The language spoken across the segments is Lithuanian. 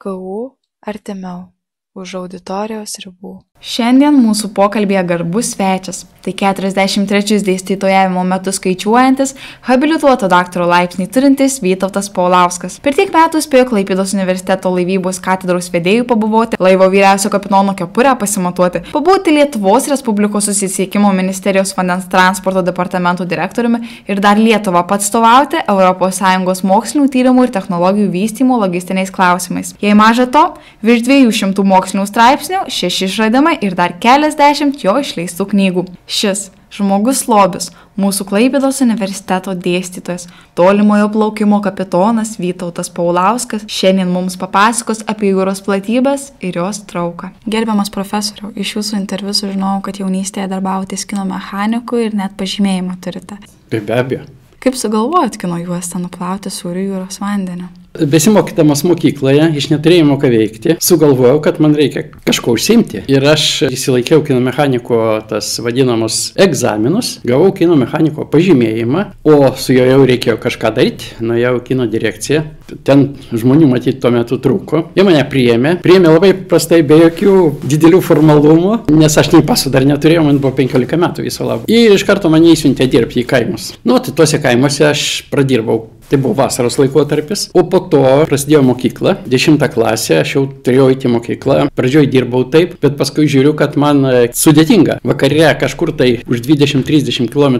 KU artimiau už auditorijos ribų. Šiandien mūsų pokalbėje garbus svečias. Tai 43 dėstytojavimo metus skaičiuojantis, habilituoto daktaro laipsnį turintis Vytautas Paulauskas. Per tiek metų spėjo Klaipėdos universiteto laivybos katedros vedėjų pabuvoti, laivo vyriausio kapitono kepurę pasimatuoti, pabūti Lietuvos Respublikos susisiekimo ministerijos vandens transporto departamento direktoriumi ir dar Lietuvą atstovauti ES mokslinių tyrimų ir technologijų vystymo logistiniais klausimais. Jei maža to, virš 200 mokslinių straipsnių, 6 išradimai ir dar keliasdešimt jo išleistų knygų. Šis žmogus lobis, mūsų Klaipėdos universiteto dėstytojas, tolimojo plaukimo kapitonas Vytautas Paulauskas šiandien mums papasakos apie jūros platybes ir jos trauką. Gerbiamas profesoriau, iš jūsų interviu sužinojau, kad jaunystėje darbavotės kino mechaniku ir net pažymėjimą turite. Be abejo. Kaip sugalvojot kino juostą nuplauti sūriu jūros vandeniu? Besimokydamas mokykloje, iš neturėjimo ką veikti, sugalvojau, kad man reikia kažko užsiimti. Ir aš įsilaikiau kino mechaniko tas vadinamus egzaminus, gavau kino mechaniko pažymėjimą, o su juo jau reikėjo kažką daryti, nuėjau į kino direkciją. Ten žmonių matyti tuo metu trūko. Jie mane priėmė labai prastai, be jokių didelių formalumų, nes aš nei pasų dar neturėjau, man buvo 15 metų viso labo. Ir iš karto mane įsiuntė dirbti į kaimus. Tai tuose kaimuose aš pradirbau. Tai buvo vasaros laikotarpis, o po to prasidėjo mokykla, 10 klasė, aš jau turėjau eiti į mokyklą, pradžioj dirbau taip, bet paskui žiūriu, kad man sudėtinga vakare kažkur tai už 20-30 km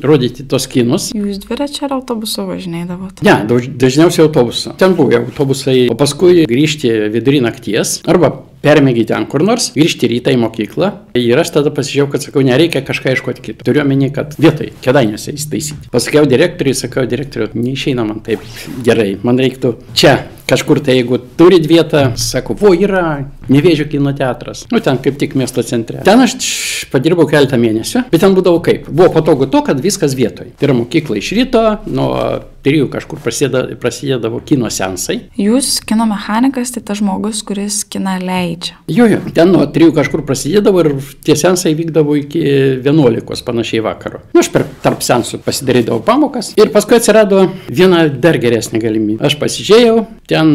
rodyti tos kinus. Jūs dviračiu ar autobusu važinėdavot? Ne, dažniausiai autobusu. Ten buvo autobusai, o paskui grįžti vidury nakties arba permėgi ten kur nors, grįžti rytą į mokyklą. Ir aš tada pasižiūrėjau, kad sakau, nereikia kažką ieškoti kito. Turiu omeny, kad vietoj Kėdainiuose įsitaisyti. Pasakiau direktoriui, neišeina man taip gerai, man reiktų čia kažkur tai, jeigu turit vietą, sako, yra Nevėžio kino teatras. Ten kaip tik miesto centre. Ten aš padirbau keletą mėnesių, bet ten būdavo kaip. Buvo patogu to, kad viskas vietoj. Tai yra mokykla iš ryto, nuo 3 kažkur prasidėdavo kino seansai. Jūs kino mechanikas, tai tas žmogus, kuris kiną leidžia. Jo, ten nuo 3 kažkur prasidėdavo ir tie seansai vykdavo iki 11 panašiai vakaro. Aš tarp seansų pasidarydavau pamokas ir paskui atsirado viena dar geresnė galimybė. Aš pasižiūrėjau, ten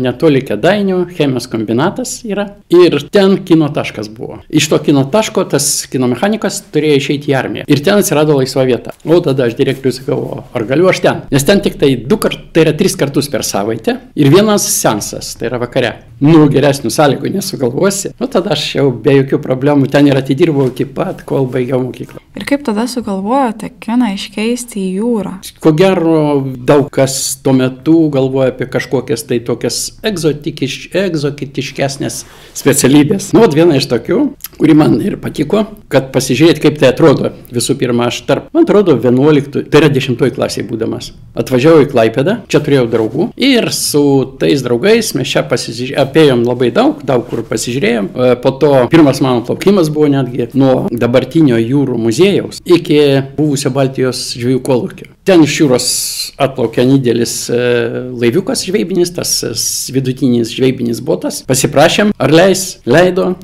netoli Kėdainių chemijos kombinatas yra ir ten kino taškas buvo. Iš to kino taško tas kino mechanikas turėjo išeiti į armiją ir ten atsirado laisva vieta. O tada aš direktoriui sakau, ar galiu aš ten? Nes ten tik tai 3 kartus per savaitę ir vienas seansas, tai yra vakare. Geresnių sąlygų nesugalvosi. Tada aš jau be jokių problemų ten ir atidirbau iki pat, kol baigiau mokyklą. Ir kaip tada sugalvojote kiną iškeisti į jūrą? Ko gero, daug kas tuo metu galvoja apie kažkokias tai tokias egzotiškesnės specialybės. Viena iš tokių, kuri man ir patiko, kad pasižiūrėti, kaip tai atrodo. Visų pirma, aš man atrodo 11, tai yra 10 klasėje būdamas. Atvažiavau į Klaipėdą, čia turėjau draugų ir su tais draugais mes čia apėjom labai daug kur pasižiūrėjom. Po to pirmas mano plaukimas buvo netgi nuo dabartinio jūrų muziejaus iki buvusio Baltijos žvejų kolūkio. Ten iš jūros atplaukė didelis laiviukas žvejbinis, tas vidutinis žvejbinis botas. Pasiprašėm, ar leido.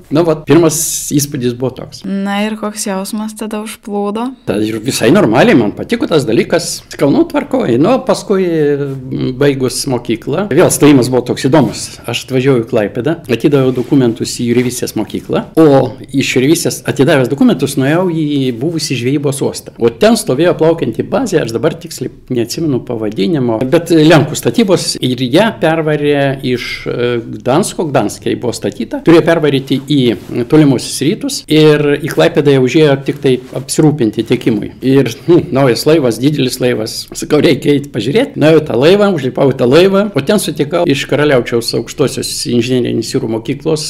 Pirmas įspūdis buvo toks. Na ir koks jausmas tada užplūdo? Tada visai normaliai, man patiko tas dalykas. Sakau, tvarkoju. Paskui baigus mokyklą. Vėl stojimas buvo toks įdomus. Aš atvažiavau į Klaipėdą, atidaviau dokumentus į jūreivystės mokyklą, o iš jūreivystės atidavęs dokumentus nuėjau į buvusį žvejybos uostą. O ten stovėjo plaukianti bazė, aš dabar tiksliai neatsimenu pavadinimo, bet Lenkų statybos ir ją pervarė iš Gdansko, Gdanske buvo statyta, turėjo pervaryti į tolimuosius rytus ir į Klaipėdą jau užėjo tik tai apsirūpinti tiekimui. Ir naujas laivas, didelis laivas, sakau, reikia eiti pažiūrėti, nuėjau tą laivą, užlipau tą laivą, o ten sutikau iš Karaliaučiaus aukštosios inžinerinės jūrų mokyklos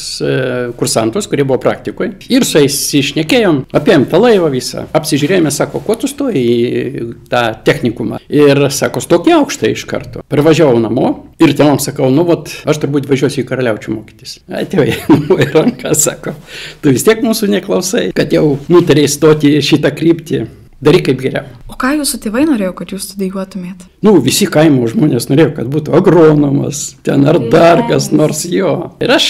kursantus, kurie buvo praktikoje. Ir su jais išnekėjom, apėjom tą laivą visą, apsižiūrėjome, sako, ko tu stoji į tą technikumą. Ir sako, stok į aukštą iš karto. Parvažiavau namo ir tėvam sakau, aš turbūt važiuosiu į Karaliaučių mokytis. Tėvai, ir ranką sako, tu vis tiek mūsų neklausai, kad jau nutarėjai stoti šitą kryptį. daryk kaip geriau. O ką jūsų tėvai norėjo, kad jūs studijuotumėt? Nu, visi kaimo žmonės norėjo, kad būtų agronomas, ten ar dar kas nors jo. Ir aš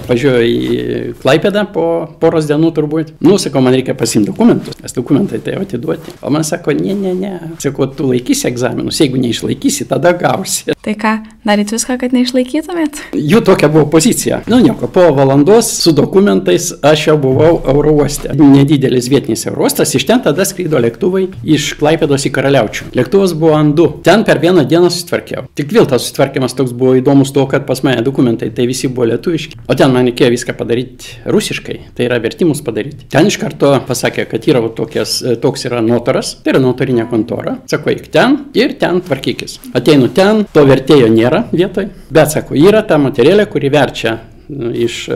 atvažiuoju į Klaipėdą po poros dienų turbūt. Nu, sakau, man reikia pasimti dokumentus, nes dokumentai tai atiduoti. O man sako, ne. Sako, tu laikysi egzaminus, jeigu neišlaikysi, tada gausi. Tai ką, daryt viską, kad neišlaikytumėt? Jų tokia buvo pozicija. Nu, nieko, po valandos su dokumentais aš jau buvau oro uoste. Nedidelis vietinis oro uostas, iš ten tada skrydo lėktuvai iš Klaipėdos į Karaliaučių. Lėktuvas buvo ant 2. Ten per vieną dieną susitvarkiau. Tik vėl tas susitvarkymas toks buvo įdomus to, kad pas mane dokumentai tai visi buvo lietuviški. O ten man reikėjo viską padaryti rusiškai, tai yra vertimus padaryti. Ten iš karto pasakė, kad yra toks yra notaras, tai yra notarinė kontora. Sako, eik ten ir ten tvarkykis. Ateinu ten, to vertėjo nėra vietoj, bet sako, yra ta moterėlė, kuri verčia iš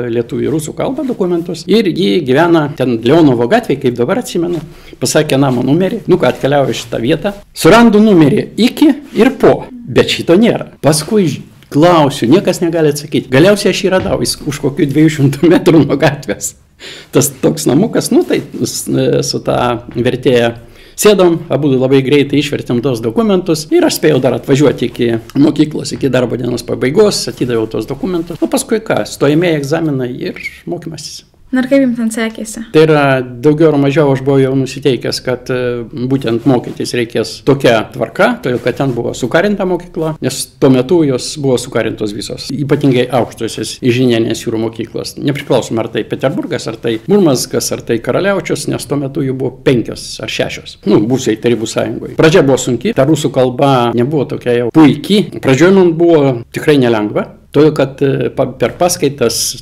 lietuvių į rusų kalbą dokumentus ir ji gyvena ten Leonovo gatvėje, kaip dabar atsimenu, pasakė namo numerį, nu ką atkeliauju šitą vietą, surandu numerį iki ir po, bet šito nėra. Paskui klausiu, niekas negali atsakyti. Galiausiai aš jį radau, jis už kokių 200 metrų nuo gatvės. Tas toks namukas, nu tai su ta vertėja. Sėdom, abu labai greitai išvertėm tos dokumentus ir aš spėjau dar atvažiuoti iki mokyklos, iki darbo dienos pabaigos, atidaviau tos dokumentus. O paskui ką, stojamieji egzaminai ir mokymasis. Na ir kaip jums ten sekėsi? Tai yra daugiau ar mažiau aš buvau jau nusiteikęs, kad būtent mokytis reikės tokia tvarka, todėl kad ten buvo sukarinta mokykla, nes tuo metu jos buvo sukarintos visos, ypatingai aukštosios inžinerinės jūrų mokyklos. Nepriklausom ar tai Peterburgas, ar tai Murmanskas, ar tai Karaliaučius, nes tuo metu jų buvo 5 ar 6. Nu, buvusiai Tarybų sąjungoje. Pradžia buvo sunki, ta rusų kalba nebuvo tokia jau puikiai. Pradžioje man buvo tikrai nelengva, todėl kad per paskaitas,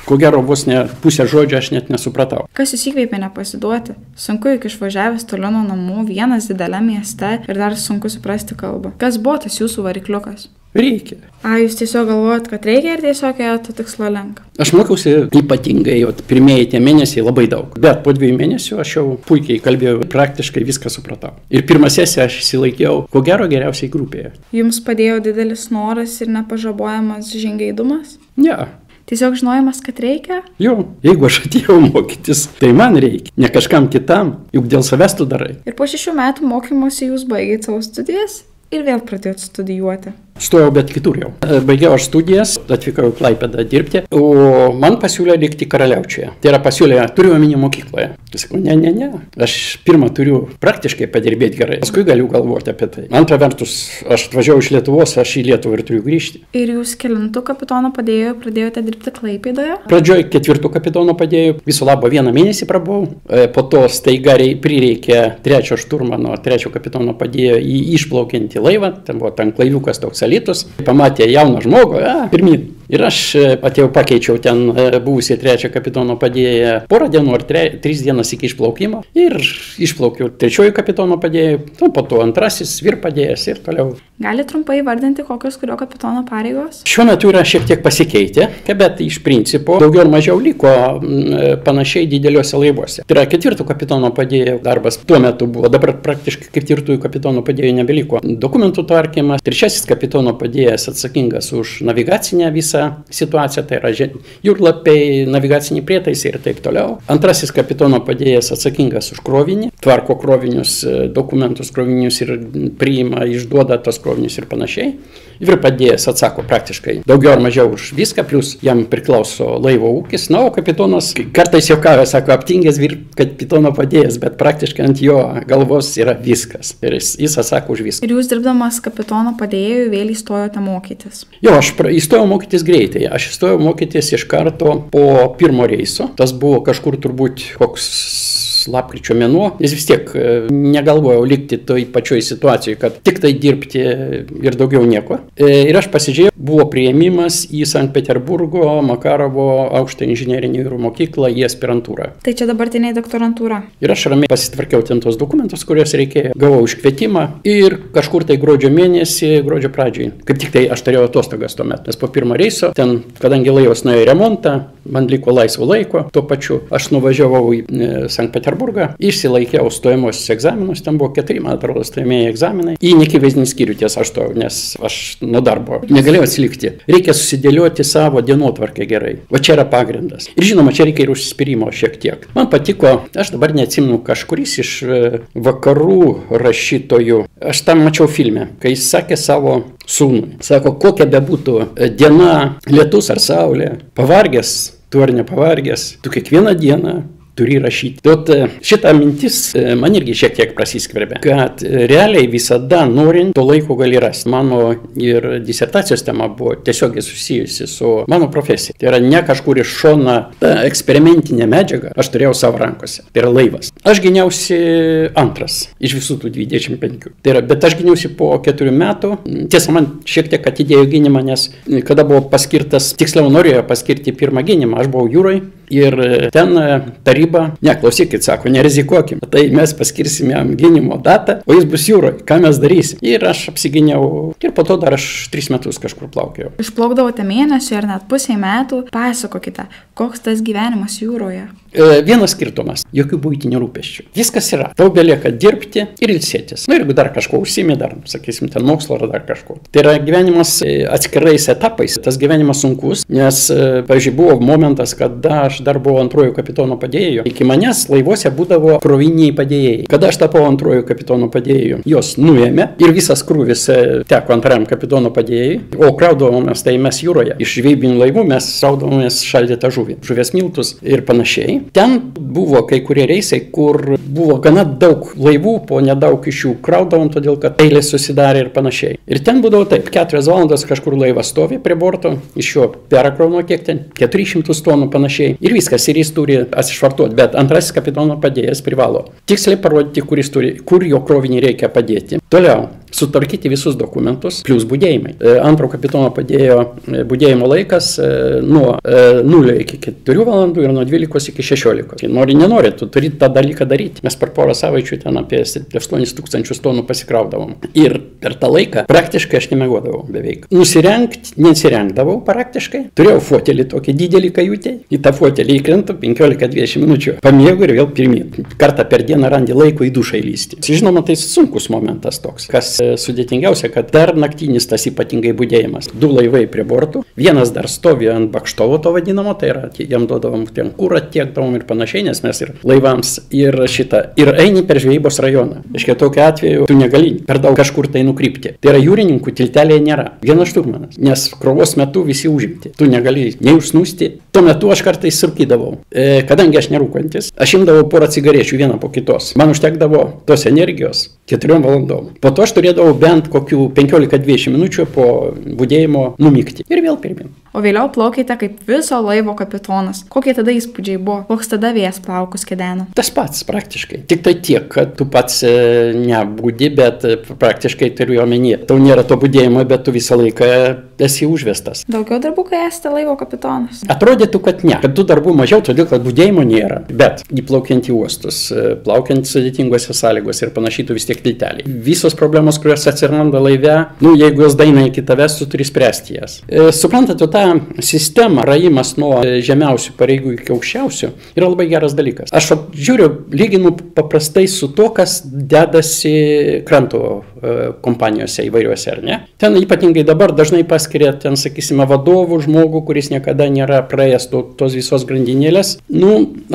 ko gero vos ne pusę žodžio aš net nesupratau. Kas jūs įkvėpė nepasiduoti? Sunku juk išvažiavęs toliau nuo namų, vienas dideliame mieste ir dar sunku suprasti kalbą. Kas buvo tas jūsų varikliukas? Reikia. Jūs tiesiog galvojat, kad reikia ir tiesiog ėjote tikslo link? Aš mokiausi ypatingai, pirmieji tie mėnesiai labai daug. Bet po 2 mėnesių aš jau puikiai kalbėjau, praktiškai viską supratau. Ir pirmą sesiją aš įsilaikiau, ko gero, geriausiai grupėje. Jums padėjo didelis noras ir nepažabojamas žingeidumas? Ne. Tiesiog žinojimas, kad reikia? Jo, jeigu aš atėjau mokytis, tai man reikia, ne kažkam kitam, juk dėl savęs tu darai. Ir po 6 metų mokymosi jūs baigėte savo studijas ir vėl pradėjote studijuoti. Stojau, bet kitur jau. Baigiau aš studijas, atvykau į Klaipėdą dirbti, o man pasiūlė likti Karaliaučiuje. Tai yra pasiūlė, turiu omeny mokykloje. Sakau, ne. Aš pirmą turiu praktiškai padirbėti gerai, paskui galiu galvoti apie tai. Antra vertus, aš atvažiavau iš Lietuvos, aš į Lietuvą ir turiu grįžti. Ir jūs kelintų kapitono padėjėjų pradėjote dirbti Klaipėdoje? Pradžioj 4 kapitono padėjėjų, viso labo 1 mėnesį prabuvau, po to staiga prireikė 3 šturmano, 3 kapitono padėjėjo į išplaukiantį laivą, ten buvo tanklaiviukas toks Alytus, pamatė jauną žmogų, pirmyn. Ir aš atėjau, pakeičiau ten buvusiai 3 kapitono padėjėją porą dienų ar 3 dienas iki išplaukimo ir išplaukiau 3 kapitono padėjėjų, po to 2 vyr padėjėjas ir toliau. Gali trumpai vardinti, kokios kurio kapitono pareigos? Šiuo metu yra šiek tiek pasikeitę, bet iš principo daugiau ar mažiau liko panašiai dideliuose laivuose. Tai yra 4 kapitono padėjėjo darbas tuo metu buvo, dabar praktiškai 4 kapitono padėjėjo nebeliko. Dokumentų tvarkymas, 3 kapitono padėjėjas atsakingas už navigacinę visą situaciją, tai yra jūrlapiai, navigaciniai prietaisai ir taip toliau. 2 kapitono padėjėjas atsakingas už krovinį, tvarko krovinius, dokumentus krovinius ir priima, išduoda tos krovinius ir panašiai. Ir padėjėjas atsako praktiškai daugiau ar mažiau už viską, plus jam priklauso laivo ūkis. Na, o kapitonas kartais juokauja, sako, aptingęs vyr kapitono padėjėjas, bet praktiškai ant jo galvos yra viskas. Ir jis atsako už viską. Ir jūs dirbdamas kapitono padėjėjų vėl įstojote mokytis? Jo, aš įstojau mokytis greitai. Aš įstojau mokytis iš karto po 1 reiso. Tas buvo kažkur turbūt koks lapkričio mėnuo, nes vis tiek negalvojau likti toj pačioj situacijoje, kad tik tai dirbti ir daugiau nieko. Ir aš pasižiūrėjau, buvo priėmimas į Sankt Peterburgo Makarovo aukštą inžinerinį jūrų mokyklą į aspirantūrą. Tai čia dabartinė doktorantūra. Ir aš ramiai pasitvarkiau ten tos dokumentus, kuriuos reikėjo. Gavau iškvietimą ir kažkur tai gruodžio mėnesį, gruodžio pradžiai. Kaip tik tai aš turėjau atostogas tuomet, nes po 1 reiso, ten, kadangi laivas nuėjo remontą, man liko laisvo laiko, tuo pačiu aš nuvažiavau į Sankt Peterburgą, išsilaikiau stojamosius egzaminus, ten buvo 4, man atrodo, stojamieji egzaminai. Į neakivaizdinį skyrių tiesa aš stojau, nes aš nuo darbo negalėjau atsilikti. Reikia susidėlioti savo dienotvarkę gerai. Va čia yra pagrindas. Ir žinoma, čia reikia ir užsispyrimo šiek tiek. Man patiko, aš dabar neatsimenu, kažkuris iš vakarų rašytojų. Aš tam mačiau filme, kai jis sakė savo sūnui. Sako, kokia bebūtų diena, lietus ar saulė, pavargęs, tu ar nepavargęs, tu kiekvieną dieną turi rašyti. Tad šitą mintis man irgi šiek tiek prasiskverbė, kad realiai visada norint, to laiko gali rasti. Mano ir disertacijos tema buvo tiesiogiai susijusi su mano profesija. Tai yra ne kažkur iš šona eksperimentinė medžiaga, aš turėjau savo rankose. Tai yra laivas. Aš gyniausi antras iš visų tų 25. Tai yra, bet aš gyniausi po 4 metų. Tiesa, man šiek tiek atidėjo gynimą, nes kada buvo paskirtas, tiksliau norėjo paskirti pirmą gynimą, aš buvau jūroje. Ir ten taryba, klausykit, sako, nerizikuokim, tai mes paskirsim jam gynimo datą, o jis bus jūroje, ką mes darysim. Ir aš apsigyniau, ir po to dar aš 3 metus kažkur plaukėjau. Išplaukdavote mėnesį ar net pusę metų, pasakokite, koks tas gyvenimas jūroje. Vienas skirtumas, jokių buitinių rūpesčių. Viskas yra. Tau belieka dirbti ir ilsėtis. Nu, jeigu dar kažko užsiimi, dar, sakysim, ten mokslo ar dar kažko. Tai yra gyvenimas atskirais etapais. Tas gyvenimas sunkus, nes, pavyzdžiui, buvo momentas, kada aš dar buvau antrojo kapitono padėjėju. Iki manęs laivuose būdavo kroviniai padėjėjai. Kada aš tapau antrojo kapitono padėjėju, jos nuėmė ir visas krūvis teko antrajam kapitono padėjėjui, o kraudavomės tai mes jūroje. Iš žvejybinių laivų mes kraudavomės šaldytą žuvį, žuvies miltus ir panašiai. Ten buvo kai kurie reisai, kur buvo gana daug laivų, po nedaug iš jų kraudavom, todėl kad eilės susidarė ir panašiai. Ir ten būdavo taip, 4 valandas kažkur laivas stovi prie borto, iš jo perkrauno kiek ten, 400 tonų panašiai. Ir viskas, ir jis turi atsišvartuoti, bet antrasis kapitono padėjėjas privalo tiksliai parodyti, kur jo krovinį reikia padėti. Toliau, sutvarkyti visus dokumentus, plus budėjimai. Antro kapitono padėjo budėjimo laikas nuo 0 iki 4 valandų ir nuo 12 iki 16. Nori, nenori, tu turi tą dalyką daryti. Mes per porą savaičių ten apie 8000 tonų pasikraudavom. Ir per tą laiką praktiškai aš nemiegodavau beveik. Nusirengti, nesirengdavau praktiškai. Turėjau fotelį tokį didelį kajutę. Į tą fotelį įkrentu 15-20 minučių. Pamiegu ir vėl pirmyn. Kartą per dieną randi laiko į dušą įlysti. Žinoma, tai sunkus momentas toks. Kas sudėtingiausia, kad dar naktinis tas ypatingai budėjimas. 2 laivai prie bortų. Vienas dar stovi ant bakštovo to vadinamo, tai yra, jam duodavom ten kurą, tiekdavom ir panašiai, nes mes ir laivams ir šitą. Ir eini per žvejybos rajoną. Iškia, tokiu atveju tu negali per daug kažkur tai nukrypti. Tai yra jūrininkų tiltelėje nėra. Vienas šturmanas, nes krovos metu visi užimti. Tu negali nei užsnūsti. Tuo metu aš kartais surkydavau. Kadangi aš nerūkantis, aš imdavau porą cigarečių vieną po kitos. Man užtekdavo tos energijos 4 valandom. Po to aš turėdavau bent kokių 15-20 minučių po budėjimo numigti. Ir vėl pirmin. O vėliau plaukėte kaip viso laivo kapitonas. Kokie tada įspūdžiai buvo? Koks tada vėjas plaukus kedeno? Tas pats praktiškai. Tik tai tiek, kad tu pats nebūdi, bet praktiškai turiu omeny. Tau nėra to budėjimo, bet tu visą laiką esi užvestas. Daugiau darbų, kai esate laivo kapitonas? Atrodytų, kad ne. Kad tų darbų mažiau, todėl kad budėjimo nėra. Bet įplaukiant į uostus, plaukiant sudėtingose sąlygose ir panašiai, tu vis tiek tiltelį. Visos problemos, kurios atsiranda laive, jeigu jos daina iki tavęs, tu turi spręsti jas. Suprantate, ta sistema, rajimas nuo žemiausių pareigų iki aukščiausių yra labai geras dalykas. Aš žiūriu, lyginu paprastai su to, kas dedasi kranto kompanijose įvairiuose, ar ne? Ten ypatingai dabar dažnai paskiria, ten, sakysime, vadovų žmogų, kuris niekada nėra praėjęs tos visos grandinėlės.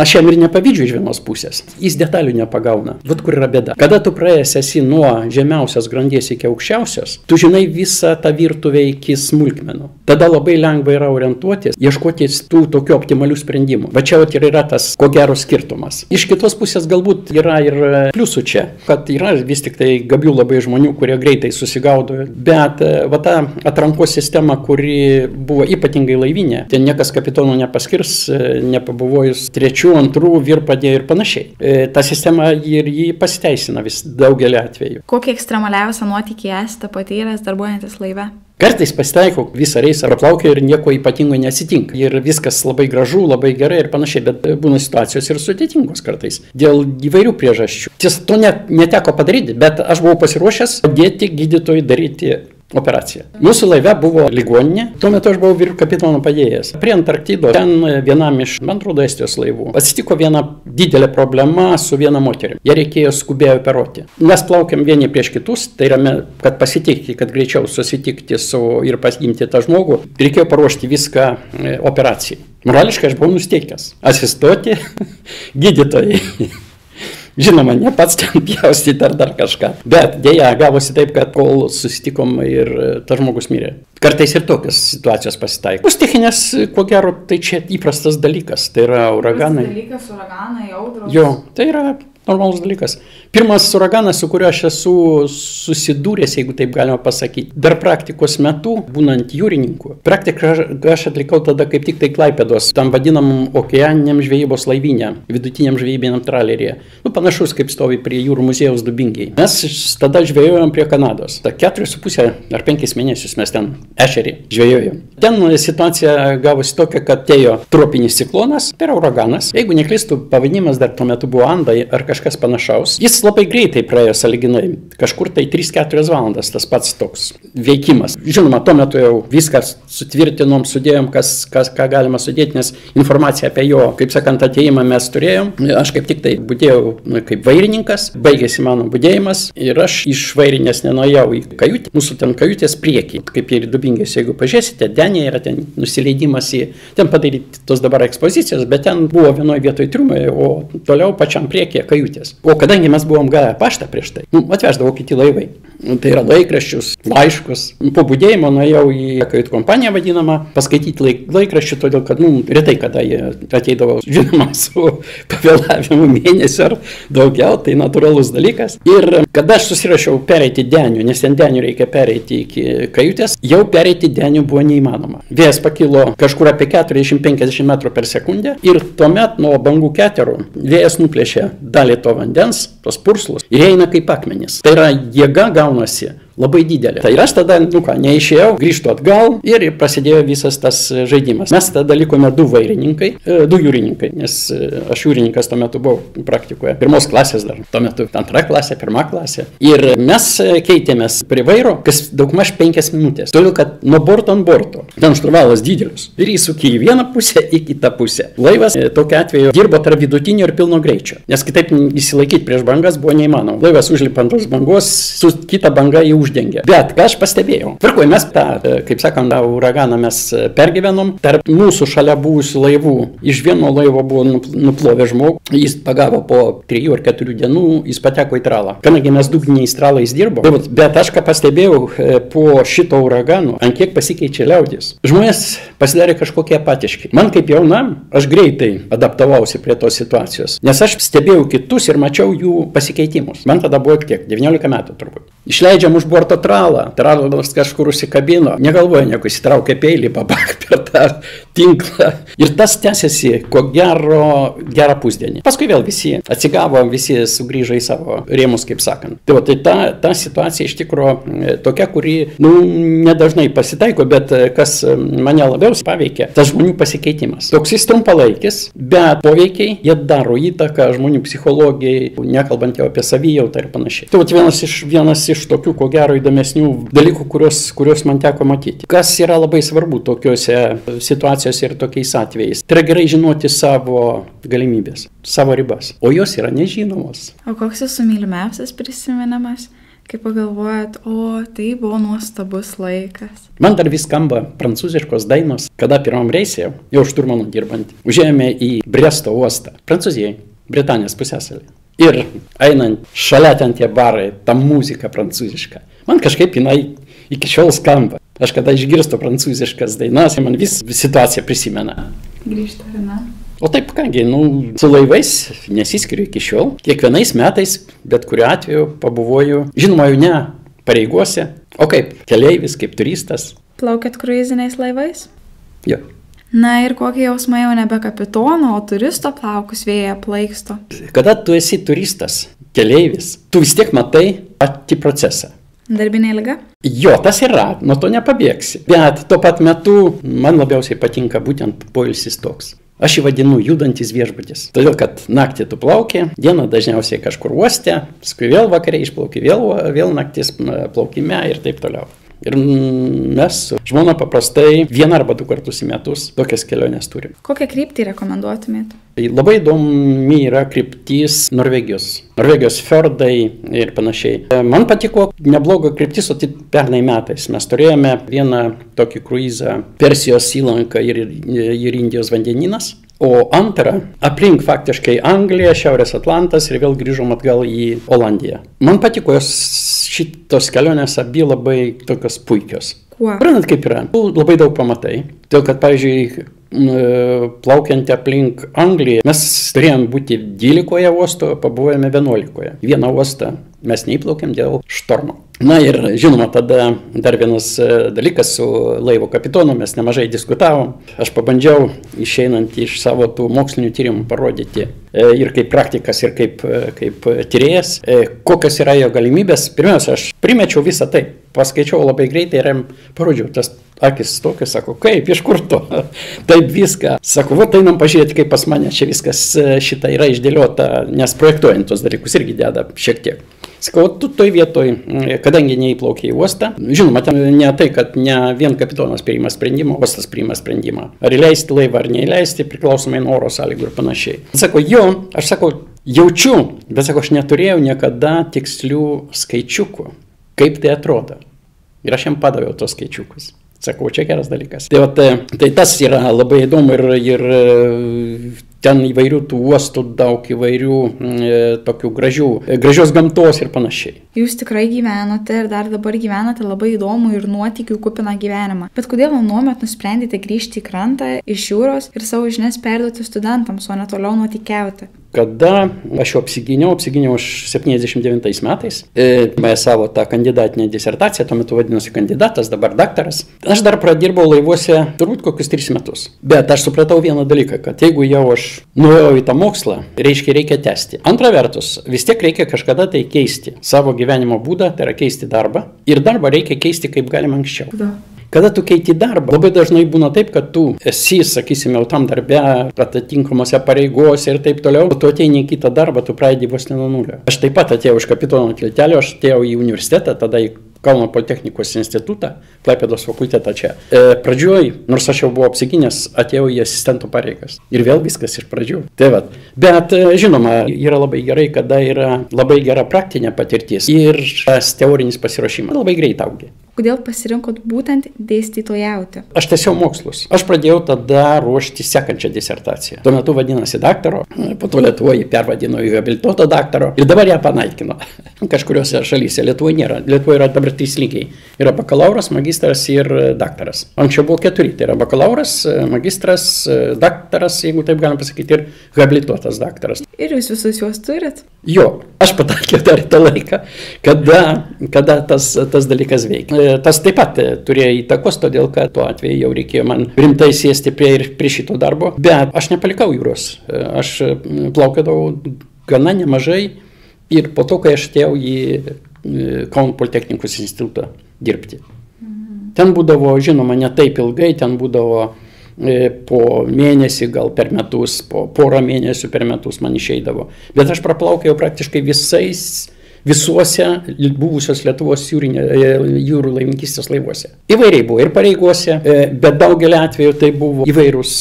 Aš jam ir nepavydžiu iš vienos pusės. Jis detalių nepagauna. Vat kur yra bėda. Kada tu praėjęs esi nuo žemiausios grandies iki aukščiausios, tu žinai visą tą virtuvę iki smulkmenų. Tada labai lengva yra orientuotis, ieškoti tų tokių optimalių sprendimų. Va čia ir yra tas, ko gero, skirtumas. Iš kitos pusės galbūt yra ir pliusų čia, kad yra vis tik tai gabių labai žmonių, kurie greitai susigaudo, bet va ta atrankos sistema, kuri buvo ypatingai laivinė, ten niekas kapitono nepaskirs, nepabuvojus 3, 2, virpadė ir panašiai. Ta sistema ir jį pasiteisina vis daugelį atvejų. Kokį ekstremaliausią nuotykį esate patyręs darbuojantis laive? Kartais pasitaiko visą reisą praplaukia ir nieko ypatingo neatsitinka. Ir viskas labai gražu, labai gerai ir panašiai, bet būna situacijos ir sudėtingos kartais. Dėl įvairių priežasčių. Tiesa, to neteko padaryti, bet aš buvau pasiruošęs padėti gydytojui daryti operacija. Mūsų laive buvo ligoninė, tuo metu aš buvau vyr kapitono padėjėjas. Prie Antarktidos, ten vienam iš, man atrodo, Estijos laivų, atsitiko viena didelė problema su viena moterim. Ją reikėjo skubiai operuoti. Mes plaukiam vieni prieš kitus, tai yra, kad pasitikti, kad greičiau susitikti ir pasimti tą žmogų, reikėjo paruošti viską operacijai. Morališkai aš buvau nusteikęs. Asistoti gydytojai. Žinoma, ne pats ten pjaustyti ar dar kažką. Bet dėja, gavosi taip, kad kol susitikom ir tas žmogus mirė. Kartais ir tokios situacijos pasitaiko. Stichinės, ko gero, tai čia įprastas dalykas. Tai yra uraganai. Dalykas, uraganai, audros. Jo, tai yra normalus dalykas. Pirmas uraganas, su kuriuo aš esu susidūręs, jeigu taip galima pasakyti, dar praktikos metu, būnant jūrininku. Praktiką aš atlikau tada kaip tik tai Klaipėdos, tam vadinamam okeaniniam žvejybos laivynė, vidutiniam žvejybiniam tralerėje. Panašus kaip stovi prie jūrų muziejaus Dubingiai. Mes tada žvejojom prie Kanados. Ta 4,5 ar 5 mėnesius mes ten ešerį žvejojom. Ten situacija gavosi tokia, kad atėjo tropinis ciklonas, tai yra uraganas. Jeigu neklystu, pavadinimas dar tuo metu buvo Andai ar kažkas panašaus. Jis labai greitai praėjo sąlyginai, kažkur tai 3-4 valandas tas pats toks veikimas. Žinoma, tuo metu jau viskas sutvirtinom, sudėjom, ką galima sudėti, nes informaciją apie jo, kaip sakant, ateimą mes turėjom. Aš kaip tik tai budėjau kaip vairininkas, baigėsi mano budėjimas ir aš iš vairinės nenuėjau į kajutę. Mūsų ten kajutės priekį, kaip ir Dubingės, jeigu pažiūrėsite, denė yra ten nusileidimas į, ten padaryti tos dabar ekspozicijos, bet ten buvo vienoje vietoje triumai, o toliau pačiam priekyje kajutės. O kadangi mes buvom gavę paštą prieš tai, atveždavo kiti laivai. Tai yra laikraščius, laiškus. Po budėjimo nuėjau į kajutų kompaniją vadinamą, paskaityti laikraščių, todėl kad, retai kada jie ateidavo, žinoma, su pavėlavimu mėnesio ar daugiau, tai natūralus dalykas. Ir kada aš susirašiau pereiti denių, nes ten denių reikia pereiti iki kajutės, jau pereiti denių buvo neįmanoma. Vėjas pakilo kažkur apie 40-50 metrų per sekundę ir tuomet nuo bangų keterų vėjas nuplėšė dalį to vandens, tos purslus, ir eina kaip akmenys. Tai yra jėga gaunasi labai didelė. Tai aš tada, neišėjau, grįžtu atgal ir prasidėjo visas tas žaidimas. Mes tada likome du jūrininkai, nes aš jūrininkas tuo metu buvau praktikoje. Pirmos klasės dar, tuo metu antra klasė, pirma klasė. Ir mes keitėmės prie vairo, kas daugmaž 5 minutės. Toliau, kad nuo borto ant borto. Ten šturvalas didelius. Ir įsukė į vieną pusę, į kitą pusę. Laivas tokiu atveju dirbo tarp vidutinio ir pilno greičio. Nes kitaip įsilaikyti prieš bangas buvo neįmanoma. Laivas užlipa ant tos bangos, su kita banga jį uždengia. Bet ką aš pastebėjau? Tvarkoj, mes tą, kaip sakant, uraganą mes pergyvenom. Tarp mūsų šalia buvusių laivų iš vieno laivo buvo nuplovę žmogų. Jis pagavo po 3 ar 4 dienų, jis pateko į tralą. Kadangi mes dugniniais tralais dirbom. Bet aš ką pastebėjau po šito uragano, ant kiek pasikeičia liaudis. Žmonės pasidarė kažkokie apatiški. Man kaip jaunam, aš greitai adaptavausi prie tos situacijos. Nes aš stebėjau kitus ir mačiau jų pasikeitimus. Man tada buvo kiek? 19 metų turbūt. Išleidžiam už borto tralą. Tralas kažkur užsikabino. Negalvoja, nieko įsitraukė peilį, babak per tą tinklą. Ir tas tęsiasi, ko gero, gerą pusdienį. Paskui vėl visi atsigavo, visi sugrįžo į savo rėmus, kaip sakant. Tai ta situacija iš tikrųjų tokia, kuri, nedažnai pasitaiko, bet kas mane labiausiai paveikia, tas žmonių pasikeitimas. Toks jis trumpalaikis, bet poveikiai, jie daro įtaką žmonių psichologijai, nekalbant jau apie savijautą ir panašiai. Tai vienas iš tokių, ko gero, įdomesnių dalykų, kuriuos man teko matyti. Kas yra labai svarbu tokiuose situacijose ir tokiais atvejais. Tai yra gerai žinoti savo galimybės, savo ribas, o jos yra nežinomos. O koks jūsų mylimiausias prisiminimas? Kaip pagalvojat, tai buvo nuostabus laikas. Man dar vis skamba prancūziškos dainos, kada pirmam reisė, jau šturmanu dirbant, užėjome į Bresto uostą, Prancūzijai, Britanijos pusiasalį. Ir einant šalia ten tie barai, ta muzika prancūziška, man kažkaip jinai iki šiol skamba. Aš kada išgirstu prancūziškas dainas, man vis situacija prisimena. Grįžta, ar ne? O taip, kągi, su laivais nesiskiriu iki šiol. Kiekvienais metais, bet kuriuo atveju, pabuvoju, žinoma, jau ne pareigose, o kaip keleivis, kaip turistas. Plaukėt kruiziniais laivais? Jo. Na ir kokie jausmai jau nebe kapitono, o turisto plaukus vėja plaiksto? Kada tu esi turistas, keleivis, tu vis tiek matai patį procesą. Darbinė liga? Jo, tas yra, nuo to nepabėgsi. Bet tuo pat metu man labiausiai patinka būtent poilsis toks. Aš jį vadinu judantis viešbutis. Todėl, kad naktį tu plauki, dieną dažniausiai kažkur uoste, paskui vėl vakare išplauki, vėl naktis plaukime ir taip toliau. Ir mes su žmona paprastai 1 arba 2 kartus į metus tokias keliones turim. Kokią kryptį rekomenduotumėt? Labai įdomi yra kryptis Norvegijos fjordai ir panašiai. Man patiko nebloga kryptis, o tai pernai metais. Mes turėjome vieną tokį kruizą Persijos įlanką ir Indijos vandenynas. O antrą, aplink faktiškai Angliją, Šiaurės Atlantas ir vėl grįžom atgal į Olandiją. Man patiko šitos kelionės abi labai tokios puikios. Kuo? Pranat kaip yra, labai daug pamatai. Todėl, kad, pavyzdžiui, plaukiant aplink Angliją, mes turėjom būti 12 uostų, pabuvojame 11. Vieną uostą mes neįplaukėm dėl štormo. Na ir žinoma, tada dar vienas dalykas su laivo kapitonu, mes nemažai diskutavom. Aš pabandžiau išeinant iš savo tų mokslinių tyrimų parodyti ir kaip praktikas, ir kaip tyrėjas, kokios yra jo galimybės. Pirmiausia, aš primečiau visą tai, paskaičiau labai greitai ir jam parodžiau, tas akis tokius, sako, kaip, iš kur to? Taip viską. Sako, einam pažiūrėti, kaip pas mane čia viskas šitą yra išdėliota, nes projektuojant tos dalykus irgi deda šiek tiek. Sakau, tu toj vietoj, kadangi neįplaukė į uostą, žinoma, ten ne tai, kad ne vien kapitonas priima sprendimą, uostas priima sprendimą. Ar įleisti laivą ar neįleisti, priklausomai nuo oro sąlygų ir panašiai. Sako, aš sakau, jaučiu, bet sako, aš neturėjau niekada tikslių skaičiukų, kaip tai atrodo. Ir aš jam padaviau tos skaičiukus. Sakau, čia geras dalykas. Tai tas yra labai įdomu ir ten įvairių tų uostų daug, įvairių tokių gražios gamtos ir panašiai. Jūs tikrai gyvenote ir dar dabar gyvenate labai įdomų ir nuotykių kupiną gyvenimą. Bet kodėl anuomet nusprendėte grįžti į krantą iš jūros ir savo žinias perduoti studentams, o ne toliau nuotykiauti? Kada aš jau apsigyniau aš 79 metais, savo tą kandidatinę disertaciją, tuo metu vadinosi kandidatas, dabar daktaras. Aš dar pradirbau laivuose turbūt kokius 3 metus. Bet aš supratau vieną dalyką, kad jeigu jau aš nuėjau į tą mokslą, reikia tęsti. Antra vertus, vis tiek reikia kažkada tai keisti savo gyvenimo būdą, tai yra keisti darbą. Ir darbą reikia keisti kaip galima anksčiau. Kada tu keiti darbą, labai dažnai būna taip, kad tu esi, sakysime, jau tam darbe, atitinkamose pareigose ir taip toliau, tu ateini į kitą darbą, tu pradedi vos ne nuo nulio. Aš taip pat atėjau iš kapitono tiltelio, aš atėjau į universitetą, tada į Kauno Politechnikos institutą, Klaipėdos fakultetą čia. Pradžioj, nors aš jau buvau apsigynęs, atėjau į asistento pareigas. Ir vėl viskas iš pradžių. Tai vat. Bet žinoma, yra labai gerai, kada yra labai gera praktinė patirtis ir tas teorinis pasiruošimas labai greit augi. Kodėl pasirinkot būtent dėstytojauti? Aš tęsiau mokslus. Aš pradėjau tada ruošti sekančią disertaciją. Tuo metu vadinasi daktaro, po to Lietuvoje pervadino į habilituoto daktaro ir dabar ją panaikino. Kažkuriuose šalyse Lietuvoje nėra. Lietuvoje yra dabar 3 lygiai. Yra bakalauras, magistras ir daktaras. Anksčiau buvo 4. Tai yra bakalauras, magistras, daktaras, jeigu taip galima pasakyti, ir habilituotas daktaras. Ir jūs visus juos turit? Jo, aš pataikiau dar į tą laiką, kada tas dalykas veikia. Tas taip pat turėjo įtakos, todėl kad tuo atveju jau reikėjo man rimtai sėsti prie šito darbo. Bet aš nepalikau jūros. Aš plaukiodavau gana nemažai ir po to, kai aš atėjau į Kauno Politechnikos institutą dirbti. Ten būdavo, žinoma, ne taip ilgai, ten būdavo po mėnesį, gal per metus, po porą mėnesių per metus man išeidavo. Bet aš praplaukiau praktiškai visuose buvusios Lietuvos jūrų laivininkystės laivuose. Įvairiai buvo ir pareigose, bet daugelį atveju tai buvo įvairūs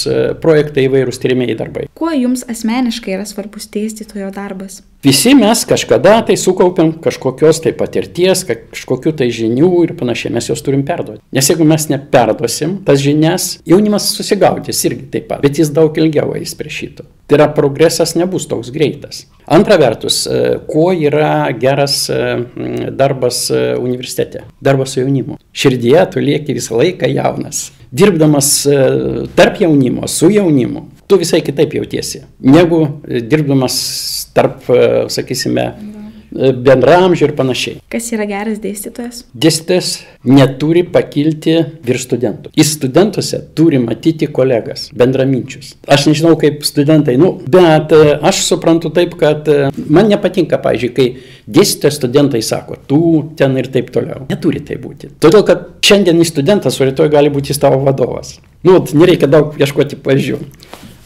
projektai, įvairūs tyrimėjai darbai. Kuo jums asmeniškai yra svarbus dėstytojo darbas? Visi mes kažkada tai sukaupiam kažkokios tai patirties, kažkokių tai žinių ir panašiai, mes jos turim perduoti. Nes jeigu mes neperduosim tas žinias, jaunimas susigaudys irgi taip pat, bet jis daug ilgiau eis prie šito. Tai yra progresas nebus toks greitas. Antra vertus, kuo yra geras darbas universitete? Darbas su jaunimu. Širdyje tu lieki visą laiką jaunas. Dirbdamas tarp jaunimo, su jaunimu, tu visai kitaip jautiesi, negu dirbdamas tarp, sakysime, bendramžių ir panašiai. Kas yra geras dėstytojas? Dėstytojas neturi pakilti virš studentų. Į studentuose turi matyti kolegas, bendraminčius. Aš nežinau kaip studentai, bet aš suprantu taip, kad man nepatinka, pavyzdžiui, kai dėstytojas studentai sako, tu ten ir taip toliau. Neturi tai būti. Todėl, kad šiandien studentas, o rytoj gali būti tavo vadovas. Nereikia daug ieškoti pavyzdžių.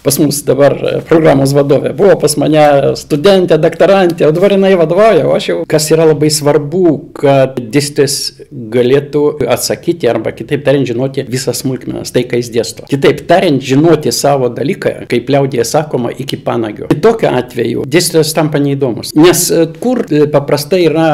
pas mus dabar programos vadovė, buvo pas mane studentė, doktorantė, o dabar jinai vadovauja, o aš jau, kas yra labai svarbu, kad dėstytojas galėtų atsakyti arba kitaip tariant žinoti visas smulkmenas, tai ką jis dėsto. Kitaip tariant, žinoti savo dalyką, kaip liaudyje sakoma, iki panagio. Tokiu atveju dėstytojas tampa neįdomus, nes kur paprastai yra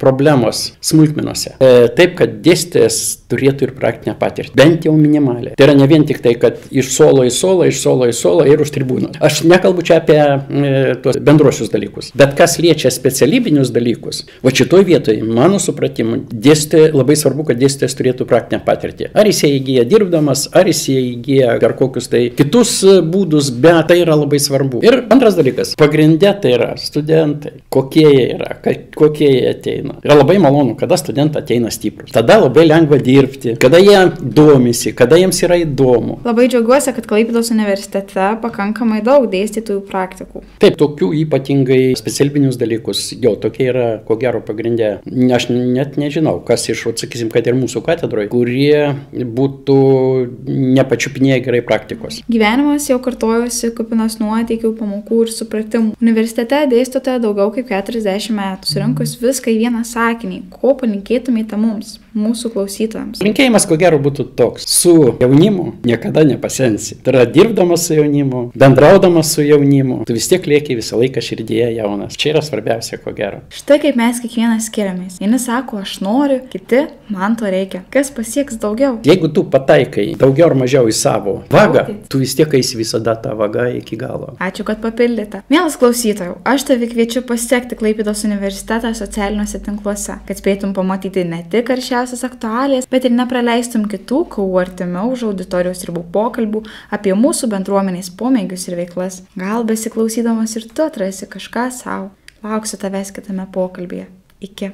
problemos smulkmenose. Taip, kad dėstytojas turėtų ir praktinę patirtį, bent jau minimalią. Tai yra ne vien tik tai, kad iš suolo į suolą, iš suolo į suolą ir už tribūną. Aš nekalbu čia apie tuos bendruosius dalykus, bet kas liečia specialybinius dalykus, va šitoj vietoje, mano supratimu, labai svarbu, kad dėstytojas turėtų praktinę patirtį. Ar jis įgyja dirbdamas, ar jis įgyja ar kokius tai kitus būdus, bet tai yra labai svarbu. Ir antras dalykas, pagrindė tai yra studentai, kokie jie yra, kokie jie ateina. Yra labai malonu, kada studentai ateina stiprus. Tada labai lengva dirbti, kada jie domisi, kada jiems yra įdomu. Labai džiaugiuosi, kad Klaipėdos universitete pakankamai daug dėstytojų praktikų. Taip, tokių ypatingai specialybinius dalykus, jo, tokie yra, ko gero, pagrindė. Aš net nežinau, kas iš, sakysim, kad ir mūsų katedroje, kurie būtų nepačiupinėję gerai praktikos. Gyvenimas jau kartojosi kupinas nuotykių, pamokų ir supratimų. Universitete dėstote daugiau kaip 40 metų. Surinkus viską į vieną sakinį, ko palinkėtumėte mums, mūsų klausytojams? Linkėjimas, ko gero, būtų toks. Su jaunimu niekada nepasensi. Tai yra dirbdamas su jaunimu, bendraudamas su jaunimu, tu vis tiek lieki visą laiką širdyje jaunas. Čia yra svarbiausia, ko gero. Štai kaip mes kiekvienas skiriamės. Vieni sako, aš noriu, kiti, man to reikia. Kas pasieks daugiau? Jeigu tu pataikai daugiau ar mažiau į savo vagą, tu vis tiek eisi visada tą vagą iki galo. Ačiū, kad papildėte. Mielas klausytojau, aš tave kviečiu pasiekti Klaipėdos universitetą socialiniuose tinkluose, kad spėtum pamatyti ne tik karščiausias aktualijas, bet ir nepraleistum kitų KU artimiau už auditorijos ribų pokalbių apie mūsų bendruomenės pomėgius ir veiklas. Gal besiklausydamas ir tu atrasi kažką savo. Lauksiu tavęs kitame pokalbyje. Iki.